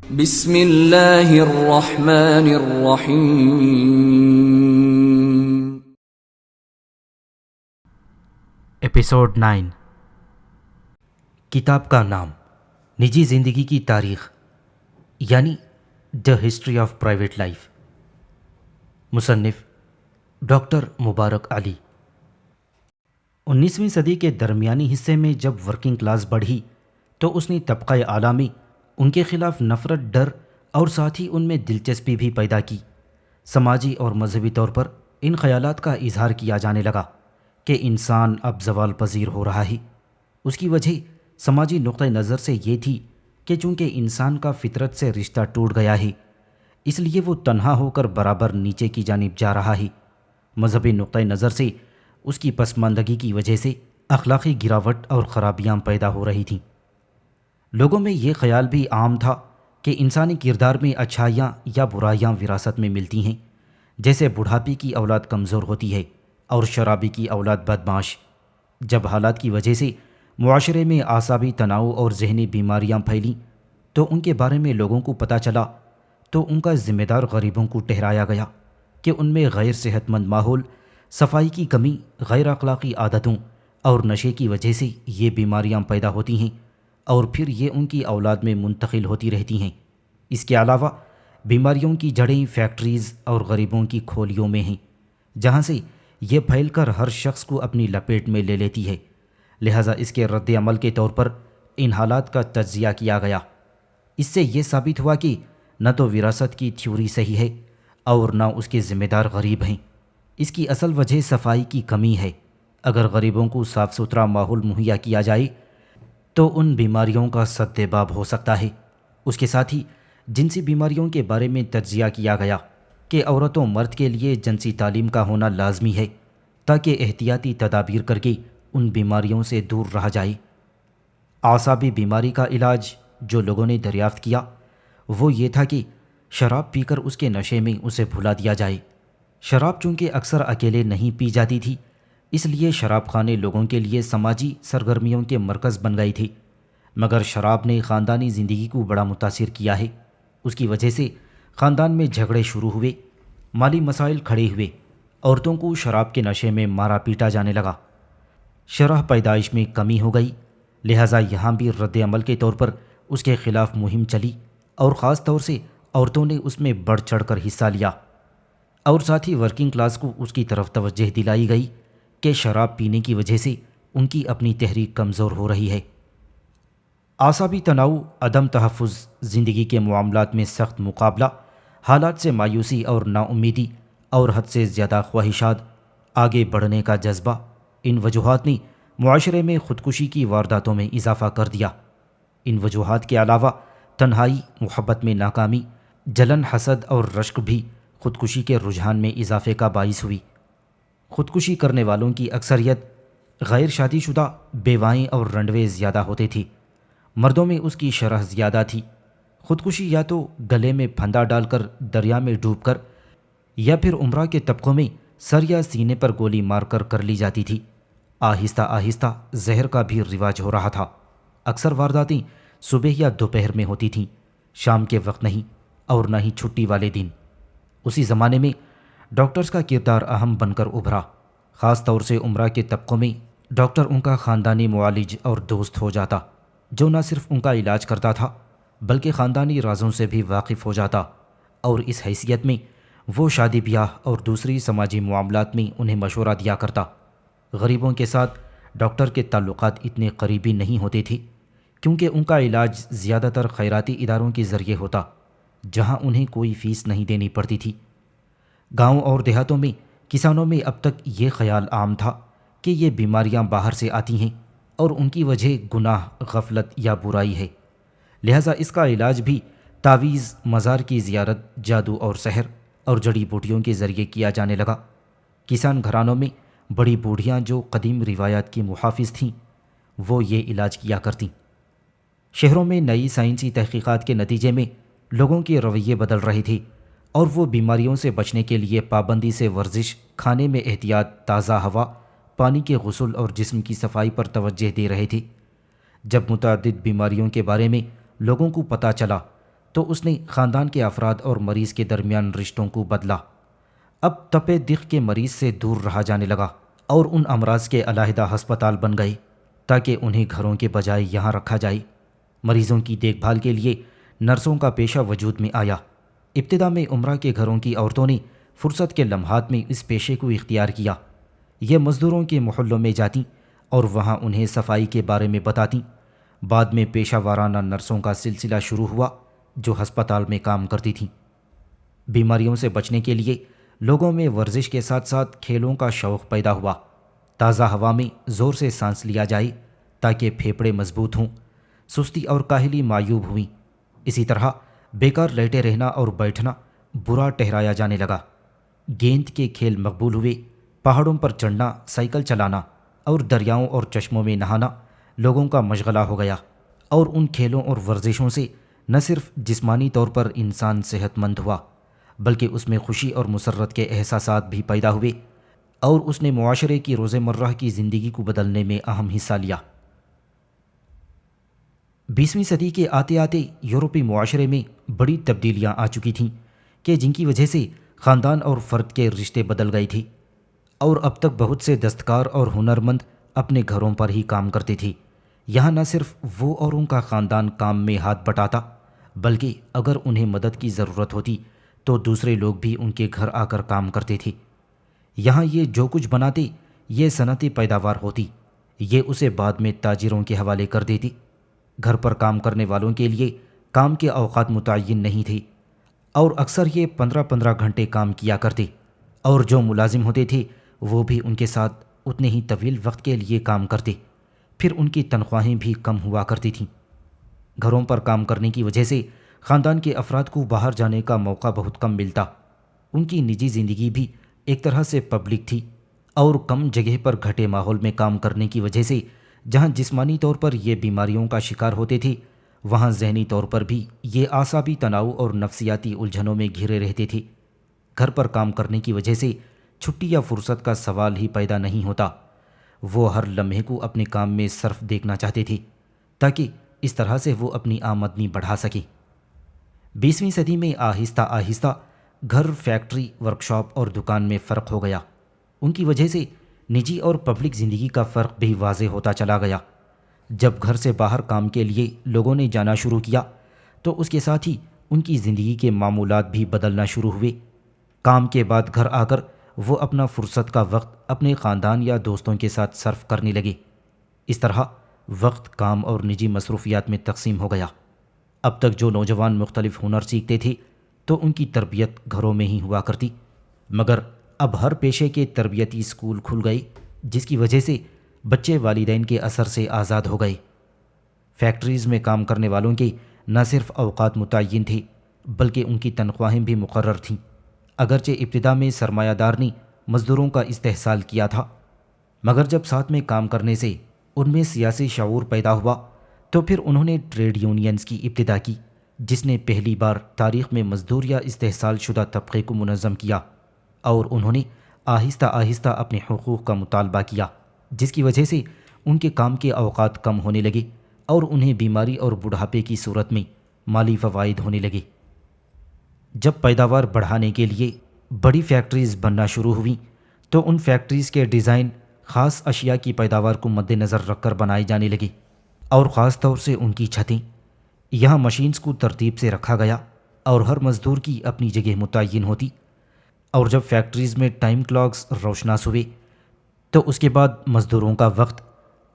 بسم اللہ الرحمن الرحیم۔ ایپیسوڈ 9۔ کتاب کا نام نجی زندگی کی تاریخ یعنی the history of private life. مصنف ڈاکٹر مبارک علی۔ 19ویں صدی کے درمیانی حصے میں جب ورکنگ کلاس بڑھی تو اس نے طبقہ اعلیٰ میں ان کے خلاف نفرت، ڈر اور ساتھ ہی ان میں دلچسپی بھی پیدا کی۔ سماجی اور مذہبی طور پر ان خیالات کا اظہار کیا جانے لگا کہ انسان اب زوال پذیر ہو رہا ہے۔ اس کی وجہ سماجی نقطہ نظر سے یہ تھی کہ چونکہ انسان کا فطرت سے رشتہ ٹوٹ گیا ہے، اس لیے وہ تنہا ہو کر برابر نیچے کی جانب جا رہا ہے۔ مذہبی نقطہ نظر سے اس کی پسماندگی کی وجہ سے اخلاقی گراوٹ اور خرابیاں پیدا ہو رہی تھیں۔ لوگوں میں یہ خیال بھی عام تھا کہ انسانی کردار میں اچھائیاں یا برائیاں وراثت میں ملتی ہیں، جیسے بڑھاپے کی اولاد کمزور ہوتی ہے اور شرابی کی اولاد بدمعاش۔ جب حالات کی وجہ سے معاشرے میں اعصابی تناؤ اور ذہنی بیماریاں پھیلیں تو ان کے بارے میں لوگوں کو پتہ چلا تو ان کا ذمہ دار غریبوں کو ٹھہرایا گیا کہ ان میں غیر صحت مند ماحول، صفائی کی کمی، غیر اخلاقی عادتوں اور نشے کی وجہ سے یہ بیماریاں پیدا ہوتی ہیں اور پھر یہ ان کی اولاد میں منتقل ہوتی رہتی ہیں۔ اس کے علاوہ بیماریوں کی جڑیں فیکٹریز اور غریبوں کی کھولیوں میں ہیں، جہاں سے یہ پھیل کر ہر شخص کو اپنی لپیٹ میں لے لیتی ہے۔ لہٰذا اس کے رد عمل کے طور پر ان حالات کا تجزیہ کیا گیا۔ اس سے یہ ثابت ہوا کہ نہ تو وراثت کی تھیوری صحیح ہے اور نہ اس کے ذمہ دار غریب ہیں۔ اس کی اصل وجہ صفائی کی کمی ہے۔ اگر غریبوں کو صاف ستھرا ماحول مہیا کیا جائے تو ان بیماریوں کا سد باب ہو سکتا ہے۔ اس کے ساتھ ہی جنسی بیماریوں کے بارے میں تجزیہ کیا گیا کہ عورت و مرد کے لیے جنسی تعلیم کا ہونا لازمی ہے تاکہ احتیاطی تدابیر کر کے ان بیماریوں سے دور رہا جائے۔ اعصابی بیماری کا علاج جو لوگوں نے دریافت کیا وہ یہ تھا کہ شراب پی کر اس کے نشے میں اسے بھلا دیا جائے۔ شراب چونکہ اکثر اکیلے نہیں پی جاتی تھی، اس لیے شراب خانے لوگوں کے لیے سماجی سرگرمیوں کے مرکز بن گئی تھی، مگر شراب نے خاندانی زندگی کو بڑا متاثر کیا ہے۔ اس کی وجہ سے خاندان میں جھگڑے شروع ہوئے، مالی مسائل کھڑے ہوئے، عورتوں کو شراب کے نشے میں مارا پیٹا جانے لگا، شرح پیدائش میں کمی ہو گئی۔ لہٰذا یہاں بھی رد عمل کے طور پر اس کے خلاف مہم چلی اور خاص طور سے عورتوں نے اس میں بڑھ چڑھ کر حصہ لیا، اور ساتھ ہی ورکنگ کلاس کو اس کی طرف توجہ دلائی گئی کہ شراب پینے کی وجہ سے ان کی اپنی تحریک کمزور ہو رہی ہے۔ اعصابی تناؤ، عدم تحفظ، زندگی کے معاملات میں سخت مقابلہ، حالات سے مایوسی اور نا امیدی اور حد سے زیادہ خواہشات، آگے بڑھنے کا جذبہ، ان وجوہات نے معاشرے میں خودکشی کی وارداتوں میں اضافہ کر دیا۔ ان وجوہات کے علاوہ تنہائی، محبت میں ناکامی، جلن، حسد اور رشک بھی خودکشی کے رجحان میں اضافے کا باعث ہوئی۔ خودکشی کرنے والوں کی اکثریت غیر شادی شدہ، بیوائیں اور رنڈوے زیادہ ہوتے تھے۔ مردوں میں اس کی شرح زیادہ تھی۔ خودکشی یا تو گلے میں پھندا ڈال کر دریا میں ڈوب کر یا پھر عمرہ کے طبقوں میں سر یا سینے پر گولی مار کر کر لی جاتی تھی۔ آہستہ آہستہ زہر کا بھی رواج ہو رہا تھا۔ اکثر وارداتیں صبح یا دوپہر میں ہوتی تھیں، شام کے وقت نہیں، اور نہ ہی چھٹی والے دن۔ اسی زمانے میں ڈاکٹرز کا کردار اہم بن کر ابھرا۔ خاص طور سے عمرہ کے طبقوں میں ڈاکٹر ان کا خاندانی معالج اور دوست ہو جاتا، جو نہ صرف ان کا علاج کرتا تھا بلکہ خاندانی رازوں سے بھی واقف ہو جاتا، اور اس حیثیت میں وہ شادی بیاہ اور دوسری سماجی معاملات میں انہیں مشورہ دیا کرتا۔ غریبوں کے ساتھ ڈاکٹر کے تعلقات اتنے قریبی نہیں ہوتے تھے کیونکہ ان کا علاج زیادہ تر خیراتی اداروں کے ذریعے ہوتا، جہاں انہیں کوئی فیس نہیں دینی پڑتی تھی۔ گاؤں اور دیہاتوں میں کسانوں میں اب تک یہ خیال عام تھا کہ یہ بیماریاں باہر سے آتی ہیں اور ان کی وجہ گناہ، غفلت یا برائی ہے۔ لہٰذا اس کا علاج بھی تعویذ، مزار کی زیارت، جادو اور سحر اور جڑی بوٹیوں کے ذریعے کیا جانے لگا۔ کسان گھرانوں میں بڑی بوڑھیاں جو قدیم روایات کی محافظ تھیں، وہ یہ علاج کیا کرتیں۔ شہروں میں نئی سائنسی تحقیقات کے نتیجے میں لوگوں کے رویے بدل رہے تھے اور وہ بیماریوں سے بچنے کے لیے پابندی سے ورزش، کھانے میں احتیاط، تازہ ہوا، پانی کے غسل اور جسم کی صفائی پر توجہ دے رہے تھے۔ جب متعدد بیماریوں کے بارے میں لوگوں کو پتہ چلا تو اس نے خاندان کے افراد اور مریض کے درمیان رشتوں کو بدلا۔ اب تپے دق کے مریض سے دور رہا جانے لگا اور ان امراض کے علیحدہ ہسپتال بن گئے تاکہ انہیں گھروں کے بجائے یہاں رکھا جائے۔ مریضوں کی دیکھ بھال کے لیے نرسوں کا پیشہ وجود میں آیا۔ ابتدا میں عمرہ کے گھروں کی عورتوں نے فرصت کے لمحات میں اس پیشے کو اختیار کیا۔ یہ مزدوروں کے محلوں میں جاتیں اور وہاں انہیں صفائی کے بارے میں بتاتیں۔ بعد میں پیشہ وارانہ نرسوں کا سلسلہ شروع ہوا جو ہسپتال میں کام کرتی تھیں۔ بیماریوں سے بچنے کے لیے لوگوں میں ورزش کے ساتھ ساتھ کھیلوں کا شوق پیدا ہوا۔ تازہ ہوا میں زور سے سانس لیا جائے تاکہ پھیپھڑے مضبوط ہوں۔ سستی اور کاہلی معیوب ہوئیں۔ اسی طرح بیکار لیٹے رہنا اور بیٹھنا برا ٹھہرایا جانے لگا۔ گیند کے کھیل مقبول ہوئے۔ پہاڑوں پر چڑھنا، سائیکل چلانا اور دریاؤں اور چشموں میں نہانا لوگوں کا مشغلہ ہو گیا، اور ان کھیلوں اور ورزشوں سے نہ صرف جسمانی طور پر انسان صحت مند ہوا بلکہ اس میں خوشی اور مسرت کے احساسات بھی پیدا ہوئے، اور اس نے معاشرے کی روزمرہ کی زندگی کو بدلنے میں اہم حصہ لیا۔ 20ویں صدی کے آتے آتے یورپی معاشرے میں بڑی تبدیلیاں آ چکی تھیں کہ جن کی وجہ سے خاندان اور فرد کے رشتے بدل گئے تھے، اور اب تک بہت سے دستکار اور ہنرمند اپنے گھروں پر ہی کام کرتے تھے۔ یہاں نہ صرف وہ اور ان کا خاندان کام میں ہاتھ بٹاتا بلکہ اگر انہیں مدد کی ضرورت ہوتی تو دوسرے لوگ بھی ان کے گھر آ کر کام کرتے تھے۔ یہاں یہ جو کچھ بناتے یہ صنعتی پیداوار ہوتی، یہ اسے بعد میں تاجروں کے حوالے کر دیتے۔ گھر پر کام کرنے والوں کے لیے کام کے اوقات متعین نہیں تھے، اور اکثر یہ 15 گھنٹے کام کیا کرتے، اور جو ملازم ہوتے تھے وہ بھی ان کے ساتھ اتنے ہی طویل وقت کے لیے کام کرتے، پھر ان کی تنخواہیں بھی کم ہوا کرتی تھیں۔ گھروں پر کام کرنے کی وجہ سے خاندان کے افراد کو باہر جانے کا موقع بہت کم ملتا۔ ان کی نجی زندگی بھی ایک طرح سے پبلک تھی، اور کم جگہ پر گھٹے ماحول میں کام کرنے کی وجہ سے جہاں جسمانی طور پر یہ بیماریوں کا شکار ہوتے تھے وہاں ذہنی طور پر بھی یہ اعصابی تناؤ اور نفسیاتی الجھنوں میں گھرے رہتے تھے۔ گھر پر کام کرنے کی وجہ سے چھٹی یا فرصت کا سوال ہی پیدا نہیں ہوتا۔ وہ ہر لمحے کو اپنے کام میں صرف دیکھنا چاہتے تھے تاکہ اس طرح سے وہ اپنی آمدنی بڑھا سکیں۔ 20ویں صدی میں آہستہ آہستہ گھر، فیکٹری، ورکشاپ اور دکان میں فرق ہو گیا۔ ان کی وجہ سے نجی اور پبلک زندگی کا فرق بھی واضح ہوتا چلا گیا۔ جب گھر سے باہر کام کے لیے لوگوں نے جانا شروع کیا تو اس کے ساتھ ہی ان کی زندگی کے معمولات بھی بدلنا شروع ہوئے۔ کام کے بعد گھر آ کر وہ اپنا فرصت کا وقت اپنے خاندان یا دوستوں کے ساتھ صرف کرنے لگے۔ اس طرح وقت کام اور نجی مصروفیات میں تقسیم ہو گیا۔ اب تک جو نوجوان مختلف ہنر سیکھتے تھے تو ان کی تربیت گھروں میں ہی ہوا کرتی، مگر اب ہر پیشے کے تربیتی اسکول کھل گئے جس کی وجہ سے بچے والدین کے اثر سے آزاد ہو گئے۔ فیکٹریز میں کام کرنے والوں کے نہ صرف اوقات متعین تھے بلکہ ان کی تنخواہیں بھی مقرر تھیں۔ اگرچہ ابتدا میں سرمایہ دار نے مزدوروں کا استحصال کیا تھا، مگر جب ساتھ میں کام کرنے سے ان میں سیاسی شعور پیدا ہوا تو پھر انہوں نے ٹریڈ یونینز کی ابتدا کی، جس نے پہلی بار تاریخ میں مزدور یا استحصال شدہ طبقے کو منظم کیا، اور انہوں نے آہستہ آہستہ اپنے حقوق کا مطالبہ کیا، جس کی وجہ سے ان کے کام کے اوقات کم ہونے لگے اور انہیں بیماری اور بڑھاپے کی صورت میں مالی فوائد ہونے لگے۔ جب پیداوار بڑھانے کے لیے بڑی فیکٹریز بننا شروع ہوئیں تو ان فیکٹریز کے ڈیزائن خاص اشیاء کی پیداوار کو مد نظر رکھ کر بنائے جانے لگے، اور خاص طور سے ان کی چھتیں۔ یہاں مشینز کو ترتیب سے رکھا گیا اور ہر مزدور کی اپنی جگہ متعین ہوتی، اور جب فیکٹریز میں ٹائم کلاکس روشناس ہوئے تو اس کے بعد مزدوروں کا وقت،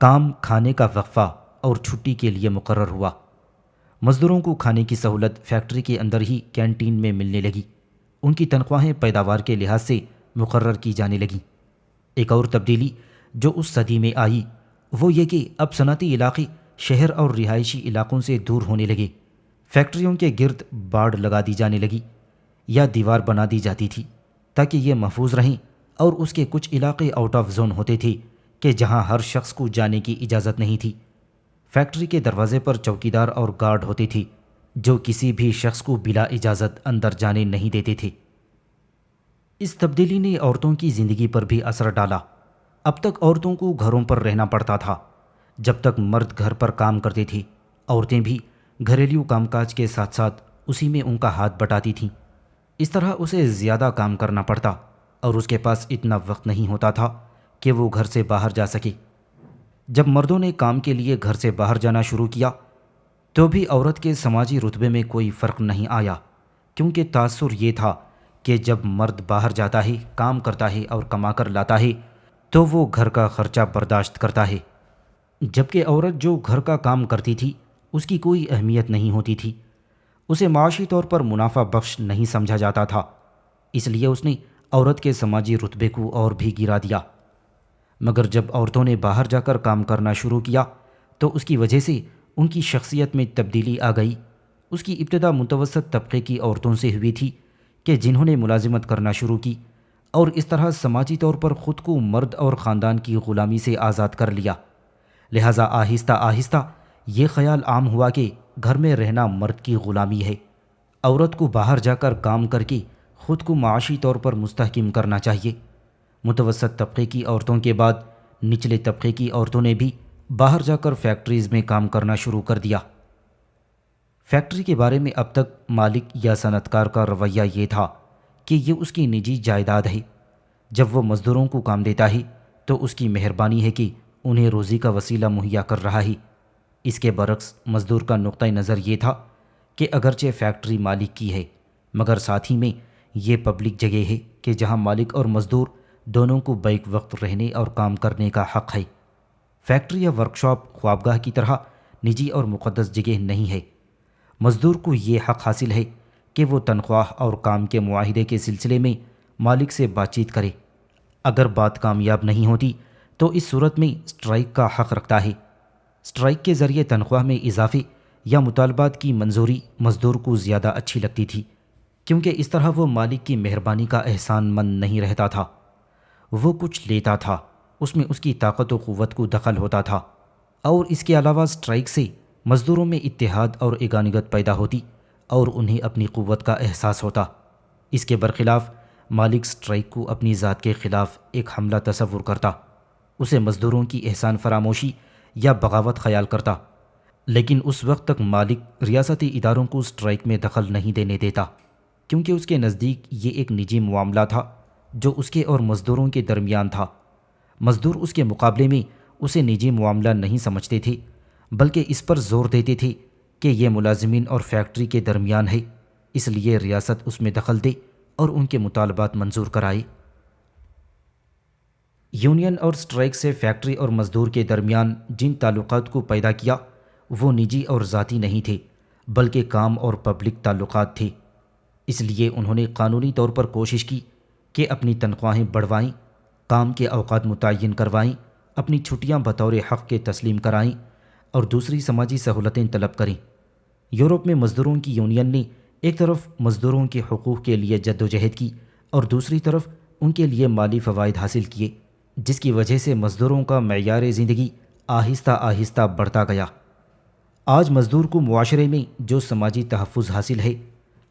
کام، کھانے کا وقفہ اور چھٹی کے لیے مقرر ہوا۔ مزدوروں کو کھانے کی سہولت فیکٹری کے اندر ہی کینٹین میں ملنے لگی۔ ان کی تنخواہیں پیداوار کے لحاظ سے مقرر کی جانے لگیں۔ ایک اور تبدیلی جو اس صدی میں آئی وہ یہ کہ اب صنعتی علاقے شہر اور رہائشی علاقوں سے دور ہونے لگے۔ فیکٹریوں کے گرد باڑ لگا دی جانے لگی یا دیوار بنا دی جاتی تھی تاکہ یہ محفوظ رہیں، اور اس کے کچھ علاقے آؤٹ آف زون ہوتے تھے کہ جہاں ہر شخص کو جانے کی اجازت نہیں تھی۔ فیکٹری کے دروازے پر چوکیدار اور گارڈ ہوتے تھے جو کسی بھی شخص کو بلا اجازت اندر جانے نہیں دیتے تھے۔ اس تبدیلی نے عورتوں کی زندگی پر بھی اثر ڈالا۔ اب تک عورتوں کو گھروں پر رہنا پڑتا تھا۔ جب تک مرد گھر پر کام کرتے تھے، عورتیں بھی گھریلو کام کاج کے ساتھ ساتھ اسی میں ان کا ہاتھ بٹاتی تھیں۔ اس طرح اسے زیادہ کام کرنا پڑتا اور اس کے پاس اتنا وقت نہیں ہوتا تھا کہ وہ گھر سے باہر جا سکے۔ جب مردوں نے کام کے لیے گھر سے باہر جانا شروع کیا تو بھی عورت کے سماجی رتبے میں کوئی فرق نہیں آیا، کیونکہ تاثر یہ تھا کہ جب مرد باہر جاتا ہے، کام کرتا ہے اور کما کر لاتا ہے تو وہ گھر کا خرچہ برداشت کرتا ہے، جبکہ عورت جو گھر کا کام کرتی تھی اس کی کوئی اہمیت نہیں ہوتی تھی، اسے معاشی طور پر منافع بخش نہیں سمجھا جاتا تھا، اس لیے اس نے عورت کے سماجی رتبے کو اور بھی گرا دیا۔ مگر جب عورتوں نے باہر جا کر کام کرنا شروع کیا تو اس کی وجہ سے ان کی شخصیت میں تبدیلی آ گئی۔ اس کی ابتدا متوسط طبقے کی عورتوں سے ہوئی تھی کہ جنہوں نے ملازمت کرنا شروع کی اور اس طرح سماجی طور پر خود کو مرد اور خاندان کی غلامی سے آزاد کر لیا۔ لہٰذا آہستہ آہستہ یہ خیال عام ہوا کہ گھر میں رہنا مرد کی غلامی ہے، عورت کو باہر جا کر کام کر کے خود کو معاشی طور پر مستحکم کرنا چاہیے۔ متوسط طبقے کی عورتوں کے بعد نچلے طبقے کی عورتوں نے بھی باہر جا کر فیکٹریز میں کام کرنا شروع کر دیا۔ فیکٹری کے بارے میں اب تک مالک یا صنعت کار کا رویہ یہ تھا کہ یہ اس کی نجی جائیداد ہے، جب وہ مزدوروں کو کام دیتا ہے تو اس کی مہربانی ہے کہ انہیں روزی کا وسیلہ مہیا کر رہا ہے۔ اس کے برعکس مزدور کا نقطہ نظر یہ تھا کہ اگرچہ فیکٹری مالک کی ہے مگر ساتھ ہی میں یہ پبلک جگہ ہے کہ جہاں مالک اور مزدور دونوں کو بیک وقت رہنے اور کام کرنے کا حق ہے۔ فیکٹری یا ورکشاپ خوابگاہ کی طرح نجی اور مقدس جگہ نہیں ہے۔ مزدور کو یہ حق حاصل ہے کہ وہ تنخواہ اور کام کے معاہدے کے سلسلے میں مالک سے بات چیت کرے۔ اگر بات کامیاب نہیں ہوتی تو اس صورت میں اسٹرائک کا حق رکھتا ہے۔ اسٹرائک کے ذریعے تنخواہ میں اضافے یا مطالبات کی منظوری مزدور کو زیادہ اچھی لگتی تھی، کیونکہ اس طرح وہ مالک کی مہربانی کا احسان مند نہیں رہتا تھا، وہ کچھ لیتا تھا، اس میں اس کی طاقت و قوت کو دخل ہوتا تھا۔ اور اس کے علاوہ اسٹرائک سے مزدوروں میں اتحاد اور یگانگت پیدا ہوتی اور انہیں اپنی قوت کا احساس ہوتا۔ اس کے برخلاف مالک اسٹرائک کو اپنی ذات کے خلاف ایک حملہ تصور کرتا، اسے مزدوروں کی احسان فراموشی یا بغاوت خیال کرتا، لیکن اس وقت تک مالک ریاستی اداروں کو اسٹرائک میں دخل نہیں دینے دیتا، کیونکہ اس کے نزدیک یہ ایک نجی معاملہ تھا جو اس کے اور مزدوروں کے درمیان تھا۔ مزدور اس کے مقابلے میں اسے نجی معاملہ نہیں سمجھتے تھے، بلکہ اس پر زور دیتے تھے کہ یہ ملازمین اور فیکٹری کے درمیان ہے، اس لیے ریاست اس میں دخل دے اور ان کے مطالبات منظور کرائے۔ یونین اور اسٹرائک سے فیکٹری اور مزدور کے درمیان جن تعلقات کو پیدا کیا وہ نجی اور ذاتی نہیں تھے، بلکہ کام اور پبلک تعلقات تھے۔ اس لیے انہوں نے قانونی طور پر کوشش کی کہ اپنی تنخواہیں بڑھوائیں، کام کے اوقات متعین کروائیں، اپنی چھٹیاں بطور حق کے تسلیم کرائیں اور دوسری سماجی سہولتیں طلب کریں۔ یورپ میں مزدوروں کی یونین نے ایک طرف مزدوروں کے حقوق کے لیے جدوجہد کی اور دوسری طرف ان کے لیے مالی فوائد حاصل کیے، جس کی وجہ سے مزدوروں کا معیار زندگی آہستہ آہستہ بڑھتا گیا۔ آج مزدور کو معاشرے میں جو سماجی تحفظ حاصل ہے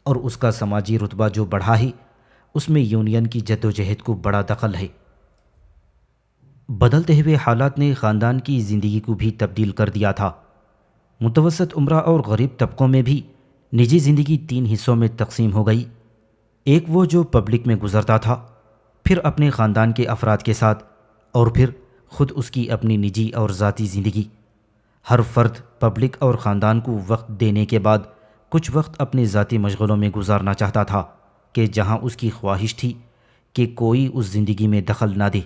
اور اس کا سماجی رتبہ جو بڑھا ہے، اس میں یونین کی جدوجہد کو بڑا دخل ہے۔ بدلتے ہوئے حالات نے خاندان کی زندگی کو بھی تبدیل کر دیا تھا۔ متوسط عمرہ اور غریب طبقوں میں بھی نجی زندگی 3 حصوں میں تقسیم ہو گئی۔ ایک وہ جو پبلک میں گزرتا تھا، پھر اپنے خاندان کے افراد کے ساتھ، اور پھر خود اس کی اپنی نجی اور ذاتی زندگی۔ ہر فرد پبلک اور خاندان کو وقت دینے کے بعد کچھ وقت اپنے ذاتی مشغلوں میں گزارنا چاہتا تھا کہ جہاں اس کی خواہش تھی کہ کوئی اس زندگی میں دخل نہ دے۔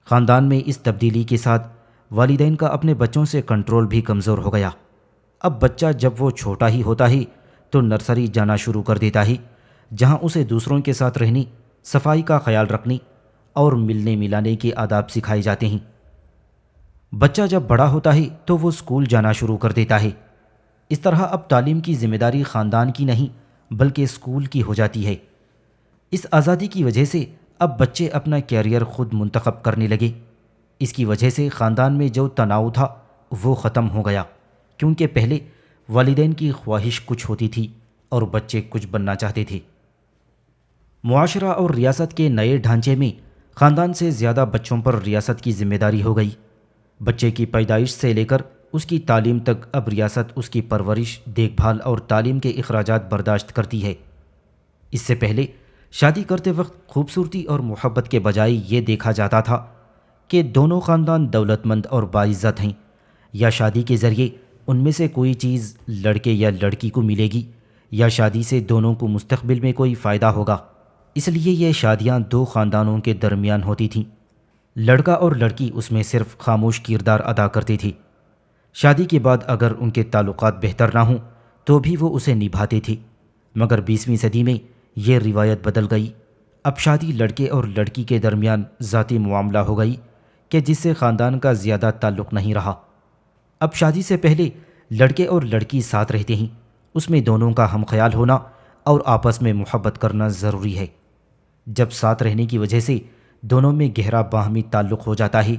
خاندان میں اس تبدیلی کے ساتھ والدین کا اپنے بچوں سے کنٹرول بھی کمزور ہو گیا۔ اب بچہ جب وہ چھوٹا ہی ہوتا ہے تو نرسری جانا شروع کر دیتا ہے، جہاں اسے دوسروں کے ساتھ رہنے، صفائی کا خیال رکھنے اور ملنے ملانے کے آداب سکھائے جاتے ہیں۔ بچہ جب بڑا ہوتا ہے تو وہ اسکول جانا شروع کر دیتا ہے۔ اس طرح اب تعلیم کی ذمہ داری خاندان کی نہیں بلکہ اسکول کی ہو جاتی ہے۔ اس آزادی کی وجہ سے اب بچے اپنا کیریئر خود منتخب کرنے لگے۔ اس کی وجہ سے خاندان میں جو تناؤ تھا وہ ختم ہو گیا، کیونکہ پہلے والدین کی خواہش کچھ ہوتی تھی اور بچے کچھ بننا چاہتے تھے۔ معاشرہ اور ریاست کے نئے ڈھانچے میں خاندان سے زیادہ بچوں پر ریاست کی ذمہ داری ہو گئی۔ بچے کی پیدائش سے لے کر اس کی تعلیم تک اب ریاست اس کی پرورش، دیکھ بھال اور تعلیم کے اخراجات برداشت کرتی ہے۔ اس سے پہلے شادی کرتے وقت خوبصورتی اور محبت کے بجائے یہ دیکھا جاتا تھا کہ دونوں خاندان دولت مند اور باعزت ہیں، یا شادی کے ذریعے ان میں سے کوئی چیز لڑکے یا لڑکی کو ملے گی، یا شادی سے دونوں کو مستقبل میں کوئی فائدہ ہوگا۔ اس لیے یہ شادیاں دو خاندانوں کے درمیان ہوتی تھیں۔ لڑکا اور لڑکی اس میں صرف خاموش کردار ادا کرتے تھے۔ شادی کے بعد اگر ان کے تعلقات بہتر نہ ہوں تو بھی وہ اسے نبھاتے تھے، مگر 20ویں صدی میں یہ روایت بدل گئی۔ اب شادی لڑکے اور لڑکی کے درمیان ذاتی معاملہ ہو گئی کہ جس سے خاندان کا زیادہ تعلق نہیں رہا۔ اب شادی سے پہلے لڑکے اور لڑکی ساتھ رہتے ہیں، اس میں دونوں کا ہم خیال ہونا اور آپس میں محبت کرنا ضروری ہے۔ جب ساتھ رہنے کی وجہ سے دونوں میں گہرا باہمی تعلق ہو جاتا ہے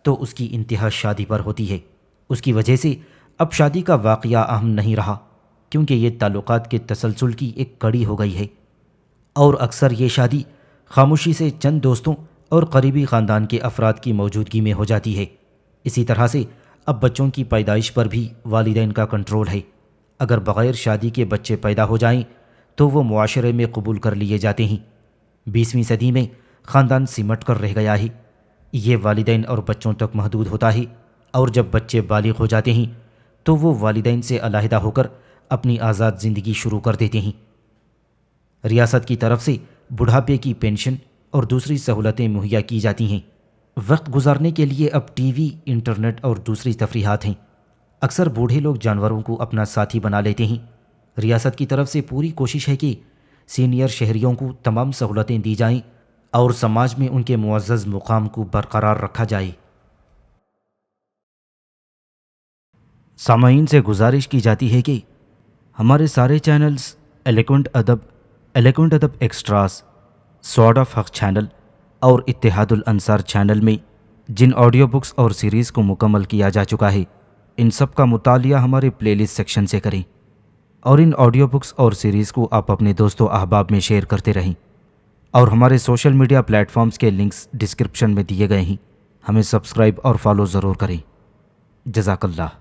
تو اس کی انتہا شادی پر ہوتی ہے۔ اس کی وجہ سے اب شادی کا واقعہ اہم نہیں رہا، کیونکہ یہ تعلقات کے تسلسل کی ایک کڑی ہو گئی ہے، اور اکثر یہ شادی خاموشی سے چند دوستوں اور قریبی خاندان کے افراد کی موجودگی میں ہو جاتی ہے۔ اسی طرح سے اب بچوں کی پیدائش پر بھی والدین کا کنٹرول ہے۔ اگر بغیر شادی کے بچے پیدا ہو جائیں تو وہ معاشرے میں قبول کر لیے جاتے ہیں۔ 20ویں صدی میں خاندان سمٹ کر رہ گیا ہے، یہ والدین اور بچوں تک محدود ہوتا ہے، اور جب بچے بالغ ہو جاتے ہیں تو وہ والدین سے علیحدہ ہو کر اپنی آزاد زندگی شروع کر دیتے ہیں۔ ریاست کی طرف سے بڑھاپے کی پینشن اور دوسری سہولتیں مہیا کی جاتی ہیں۔ وقت گزارنے کے لیے اب ٹی وی، انٹرنیٹ اور دوسری تفریحات ہیں۔ اکثر بوڑھے لوگ جانوروں کو اپنا ساتھی بنا لیتے ہیں۔ ریاست کی طرف سے پوری کوشش ہے کہ سینئر شہریوں کو تمام سہولتیں دی جائیں اور سماج میں ان کے معزز مقام کو برقرار رکھا جائے۔ سامعین سے گزارش کی جاتی ہے کہ ہمارے سارے چینلز ایلیکونٹ ادب ایکسٹراز، سوارڈ آف حق چینل اور اتحاد الانصار چینل میں جن آڈیو بکس اور سیریز کو مکمل کیا جا چکا ہے، ان سب کا مطالعہ ہمارے پلے لسٹ سیکشن سے کریں، اور ان آڈیو بکس اور سیریز کو آپ اپنے دوست و احباب میں شیئر کرتے رہیں، اور ہمارے سوشل میڈیا پلیٹ فارمز کے لنکس ڈسکرپشن میں دیے گئے ہیں۔ ہمیں سبسکرائب اور فالو ضرور کریں۔ جزاک اللہ۔